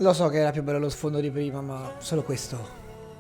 Lo so che era più bello lo sfondo di prima, ma solo questo.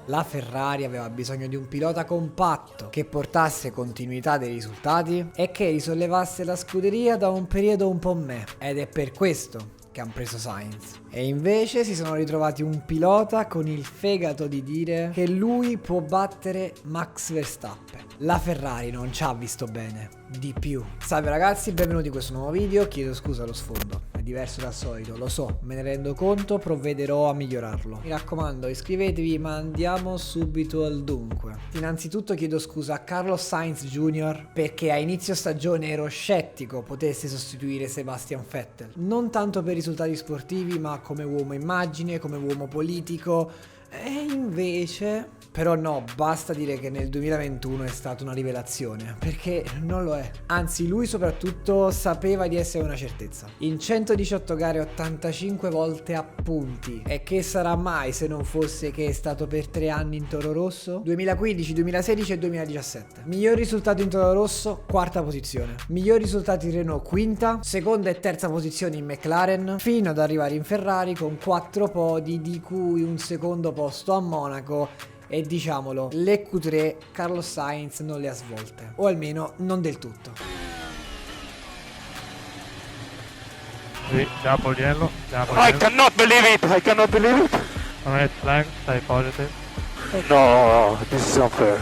La Ferrari aveva bisogno di un pilota compatto che portasse continuità dei risultati e che risollevasse la scuderia da un periodo un po' meh. Ed è per questo che hanno preso Sainz. E invece si sono ritrovati un pilota con il fegato di dire che lui può battere Max Verstappen. La Ferrari non ci ha visto bene, di più. Salve ragazzi, benvenuti in questo nuovo video. Chiedo scusa allo sfondo, è diverso dal solito, lo so, me ne rendo conto, provvederò a migliorarlo. Mi raccomando, iscrivetevi, ma andiamo subito al dunque. Innanzitutto chiedo scusa a Carlos Sainz Jr. perché a inizio stagione ero scettico potesse sostituire Sebastian Vettel. Non tanto per risultati sportivi, ma come uomo immagine, come uomo politico. E invece... Però no, basta dire che nel 2021 è stata una rivelazione, perché non lo è. Anzi, lui soprattutto sapeva di essere una certezza. In 118 gare 85 volte a punti. E che sarà mai se non fosse che è stato per 3 anni in Toro Rosso? 2015, 2016 e 2017. Miglior risultato in Toro Rosso, quarta posizione. Miglior risultato in Renault, quinta. Seconda e terza posizione in McLaren, fino ad arrivare in Ferrari con 4 podi, di cui un secondo posto a Monaco. E diciamolo, le Q3 Carlos Sainz non le ha svolte, o almeno non del tutto. Sì, Giapoliello. I cannot believe it! I cannot believe it! Red flag, stay positive. No, this is unfair.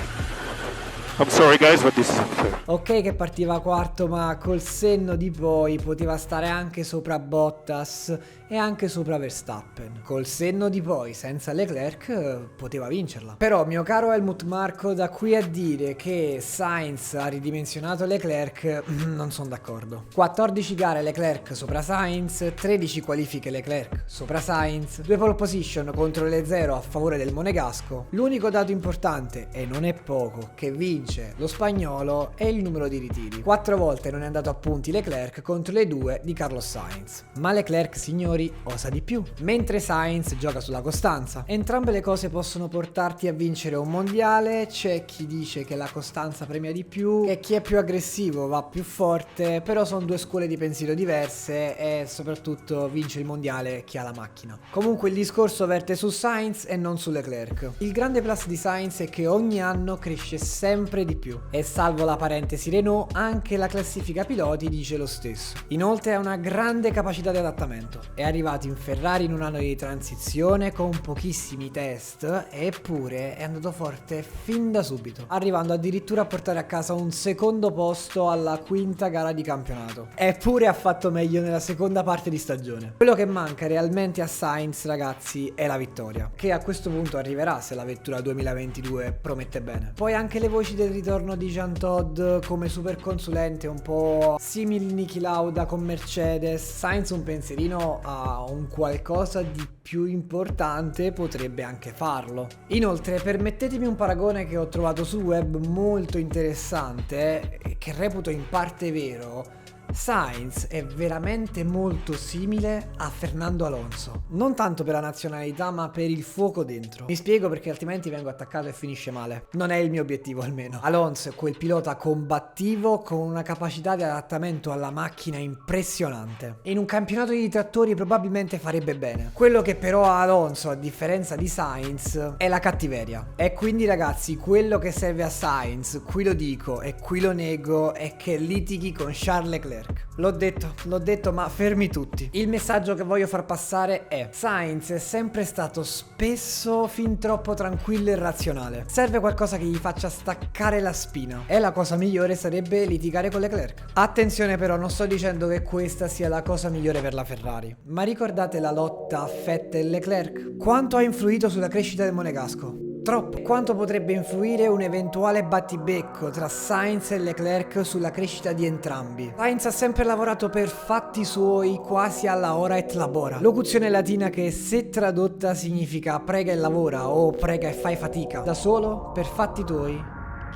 I'm sorry guys, but this is unfair. Ok che partiva quarto, ma col senno di poi poteva stare anche sopra Bottas e anche sopra Verstappen. Col senno di poi, senza Leclerc, poteva vincerla. Però, mio caro Helmut Marko, da qui a dire che Sainz ha ridimensionato Leclerc, non sono d'accordo. 14 gare Leclerc sopra Sainz, 13 qualifiche Leclerc sopra Sainz, 2 pole position contro le 0 a favore del monegasco. L'unico dato importante, e non è poco, che vince lo spagnolo è il numero di ritiri. 4 volte non è andato a punti Leclerc contro le 2 di Carlos Sainz. Ma Leclerc, signori, osa di più, mentre Sainz gioca sulla costanza. Entrambe le cose possono portarti a vincere un mondiale. C'è chi dice che la costanza premia di più e chi è più aggressivo va più forte, però sono due scuole di pensiero diverse e soprattutto vince il mondiale chi ha la macchina. Comunque il discorso verte su Sainz e non su Leclerc. Il grande plus di Sainz è che ogni anno cresce sempre di più e, salvo la parentesi Renault, anche la classifica piloti dice lo stesso. Inoltre ha una grande capacità di adattamento. È arrivato in Ferrari in un anno di transizione con pochissimi test, eppure è andato forte fin da subito, arrivando addirittura a portare a casa un secondo posto alla quinta gara di campionato. Eppure ha fatto meglio nella seconda parte di stagione. Quello che manca realmente a Sainz, ragazzi, è la vittoria, che a questo punto arriverà se la vettura 2022 promette bene. Poi anche le voci del ritorno di Jean Todt come super consulente, un po' simil Niki Lauda con Mercedes. Sainz un pensierino a un qualcosa di più importante potrebbe anche farlo. Inoltre, permettetemi un paragone che ho trovato sul web molto interessante, che reputo in parte vero. Sainz è veramente molto simile a Fernando Alonso, non tanto per la nazionalità ma per il fuoco dentro. Mi spiego, perché altrimenti vengo attaccato e finisce male. Non è il mio obiettivo, almeno. Alonso è quel pilota combattivo con una capacità di adattamento alla macchina impressionante. In un campionato di trattori probabilmente farebbe bene. Quello che però ha Alonso, a differenza di Sainz, è la cattiveria. E quindi ragazzi, quello che serve a Sainz, qui lo dico e qui lo nego, è che litighi con Charles Leclerc. L'ho detto, ma fermi tutti. Il messaggio che voglio far passare è: Sainz è sempre stato spesso fin troppo tranquillo e razionale. Serve qualcosa che gli faccia staccare la spina, e la cosa migliore sarebbe litigare con Leclerc. Attenzione però, non sto dicendo che questa sia la cosa migliore per la Ferrari, ma ricordate la lotta a Vettel-Leclerc? Quanto ha influito sulla crescita del monegasco? Troppo. Quanto potrebbe influire un eventuale battibecco tra Sainz e Leclerc sulla crescita di entrambi? Sainz ha sempre lavorato per fatti suoi, quasi alla ora et labora, locuzione latina che, se tradotta, significa prega e lavora o prega e fai fatica. Da solo, per fatti tuoi,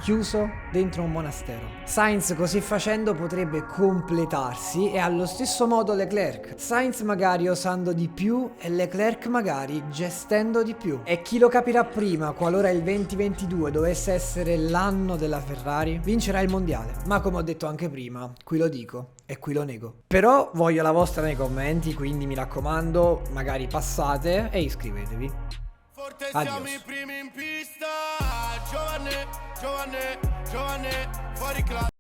chiuso dentro un monastero. Sainz così facendo potrebbe completarsi e allo stesso modo Leclerc. Sainz magari osando di più e Leclerc magari gestendo di più. E chi lo capirà prima, qualora il 2022 dovesse essere l'anno della Ferrari, vincerà il mondiale. Ma come ho detto anche prima, qui lo dico e qui lo nego. Però voglio la vostra nei commenti, quindi mi raccomando, magari passate e iscrivetevi. Siamo i primi in pista, giovane, fuori classe.